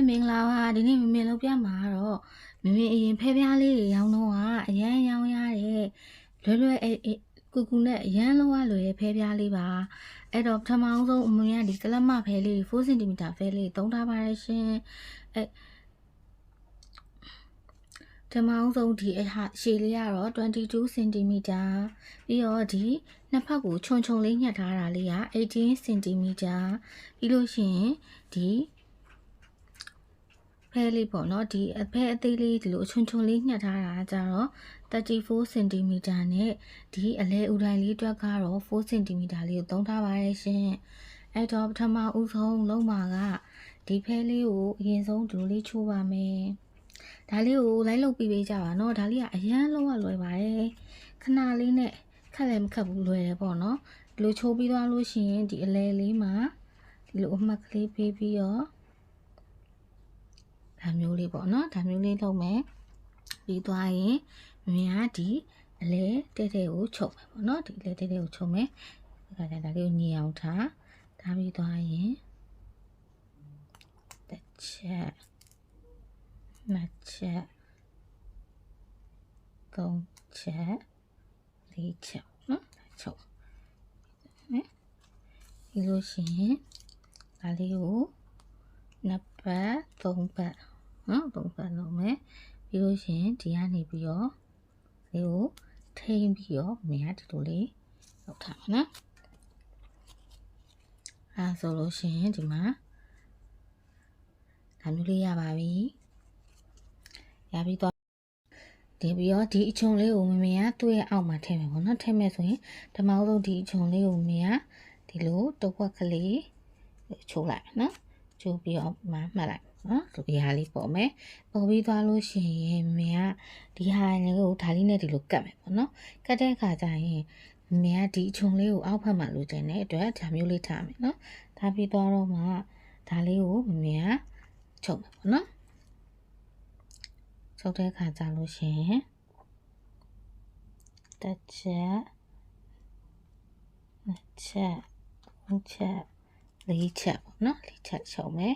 မင်္ဂလာပါဒီနေ့မမေလောက်ပြမှာတော့မမေအရင်ဖဲပြားလေးတွေရောင်းတော့ကအရန်ရောင်းရတဲ့လွယ်ကူကူနဲ့အရန်လုံးဝလွယ်တဲ့ဖဲပြားလေးပါအဲ့တော့ပထမဆုံးအမွေကဒီကလမဖဲလေး4 cm ဖဲလေးသုံးထားပါတယ်ရှင်အဲ့ပထမဆုံးဒီရှည်လေးကတော့22 cm ပြီးတော့ဒီနှစ်ဖက်ကိုခြုံလေးညှက်ထားတာလေးက18 cm ပြီးလို့ရှိရင်ဒီဖဲလေးပေါ့နော်ဒီအဖဲအသေးလေးဒီလိုခြုံလေးညှက်ထားတာကြတော့34 cm နဲ့ဒီအလဲဥတိုင်းလေးတွက်ကတော့4 cm လေးကိုသုံးထားပါတယ်ရှင်အဲ့တော့ပထမဦးဆုံးလုံးမှာကဒီဖဲလေးကိုအရင်ဆုံးဒီလိုလေးချိုးပါမယ်ဒါလေးကိုလိုက်လုပ်ပြီးပေးကြပါနော်ဒါလေးကအရန်လုံးဝလွယ်ပါတယ်ခဏလေးနဲ့ခက်လည်းမခက်ဘူးလွယ်တယ်ပေါ့နော်ဒီလိုချိုးပြီးသွားလို့ရှိရင်ဒီအလဲလေးမှာဒီလိုအမှတ်ကလေးပေးပြီးတော့ဒါမျိုးလေးပေါ့နော်ဒါမျိုးလေးလုပ်မယ်ပြီးသွားရင်မြင်ကဒီအလဲတဲ့ကိုချုပ်မယ်ပေါ့နော်ဒီအလဲတဲ့ကိုချုပ်မယ်ဒါကဒါလေးကိုညီအောင်ထားပြီးသွားရင်တစ်ချက်နှစ်ချက်သုံးချက်လေးချက်နော်ချုပ်နော်ဒီလိုရှိရင်ဒါလေးကိုနှစ်ပတ်သုံးပတ်နော်သုံးပတ်လုပ်မယ်ပြီးလို့ရှိရင်ဒီကနေပြီးတော့ဒီကိုထိန်းပြီးတော့မြင်ရဒီလိုလေးလုပ်ထားမှာနော်အဲဆိုလို့ရှိရင်ဒီမှာဒါမျိုးလေးရပါပြီရပြီးတော့ဒီပြီးတော့ဒီအချုံလေးကိုမမေကသူ့ရဲ့အောက်မှာထည့်မယ်ပေါ့နော်ထည့်မယ်ဆိုရင်ဓမ္မအောင်ဒီအချုံလေးကိုမမေကဒီလိုတစ်ဝက်ကလေးချိုးလိုက်နော်ချိုးပြီးတော့မှတ်လိုက်နော်ဒီဟာလေးပေါ်မယ်ပေါ်ပြီးသွားလို့ရှိရင်မမေကဒီဟာလေးကိုဒါလေးနဲ့ဒီလိုကတ်မယ်ပေါ့နော်ကတ်တဲ့အခါကျရင်မမေကဒီအချုံလေးကိုအောက်ဖက်မှာလိုချင်တဲ့အတွက်ဒါမျိုးလေးထားမယ်နော်ထားပြီးသွားတော့မှဒါလေးကိုမမေကချုပ်မယ်ပေါ့နော်ချုပ်တဲ့အခါကျလို့ရှိရင်တစ်ချက်နှစ်ချက်သုံးချက်လေးချက်ပေါ့နော်လေးချက်ချုပ်မယ်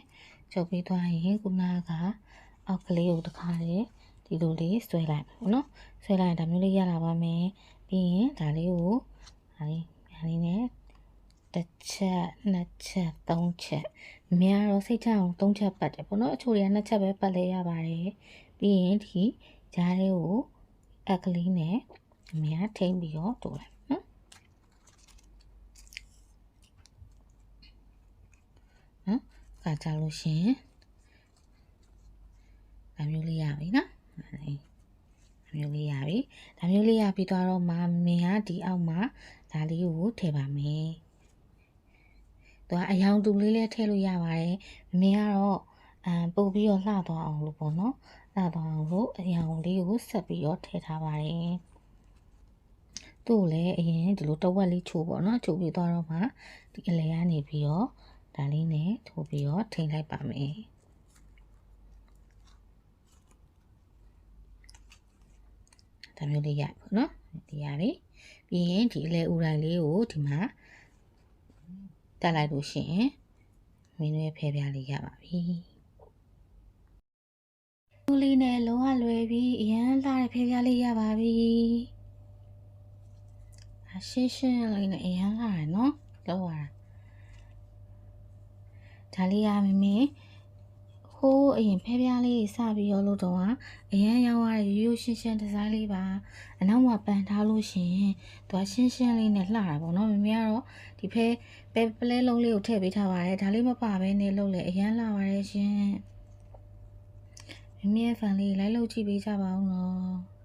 ချုပ်ပြီးသွားရင်ခုနကအောက်ကလေးကိုတစ်ခါလေးဒီလိုလေးဆွဲလိုက်ပေါ့နော်ဆွဲလိုက်ဒါမျိုးလေးရလာပါမယ်ပြီးရင်ဒါလေးကိုဒါလေးနဲ့တစ်ချက်နှစ်ချက်သုံးချက်များတော့စိတ်ချအောင်သုံးချက်ပတ်တယ်ပေါ့နော်အချို့တွေကနှစ်ချက်ပဲပတ်လဲရပါတယ်ပြီးရင်ဒီကြားလေးကိုအက်ကလေးနဲ့အမေကထိမ့်ပြီးတော့တိုးလိုက်နော်ကကြလို့ရှင်ဒါမျိုးလေးရပြီနော်ဒါမျိုးလေးရပြီဒါမျိုးလေးရပြီးတော့မှမင်းကဒီအောက်မှာဒါလေးကိုထည့်ပါမယ်သူကအယောင်တူလေးလည်းထည့်လို့ရပါတယ်မင်းကတော့ပို့ပြီးတော့လှသွားအောင်လို့ပေါ့နော်လှသွားအောင်လို့အယောင်လေးကိုဆက်ပြီးတော့ထည့်ထားပါတယ်သူ့လည်းအရင်ဒီလိုတဝက်လေးချိုးပေါ့နော်ချိုးပြီးတော့မှဒီအလဲကနေပြီးတော့ဒါလေးနဲ့ထိုးပြီးတော့ထိလိုက်ပါမယ်ဒါမျိုးလေးရပေါ့နော်ဒီရပြီပြီးရင်ဒီအလဲဥတိုင်းလေးကိုဒီမှာတက်လိုက်လို့ရှိရင်မင်းရဲ့ဖဲပြားလေးရပါပြီလူလေးနဲ့လုံးဝလွယ်ပြီးအရန်လှတဲ့ဖဲပြားလေးရပါပြီရှင်းလေးနဲ့အရန်လှတယ်နော်လောက်ရတာဒါလေးရမင်းဟိုးအရင်ဖဲပြားလေးစပြီးရောလို့တော့အရန်ရောင်းရတဲ့ရိုးရှင်းဒီဇိုင်းလေးပါအနောက်မှာပန်ထားလို့ရှင်သူကရှင်းလေးနဲ့လှတာပေါ့နော်မမေကတော့ဒီဖဲပလဲလုံးလေးကိုထည့်ပေးထားပါတယ်ဒါလေးမပါဘဲနဲ့လုပ်လေအရန်လှပါတယ်ရှင်မမေရဲ့ဖန်လေးလိုက်လုပ်ကြည့်ပေးကြပါဦးနော်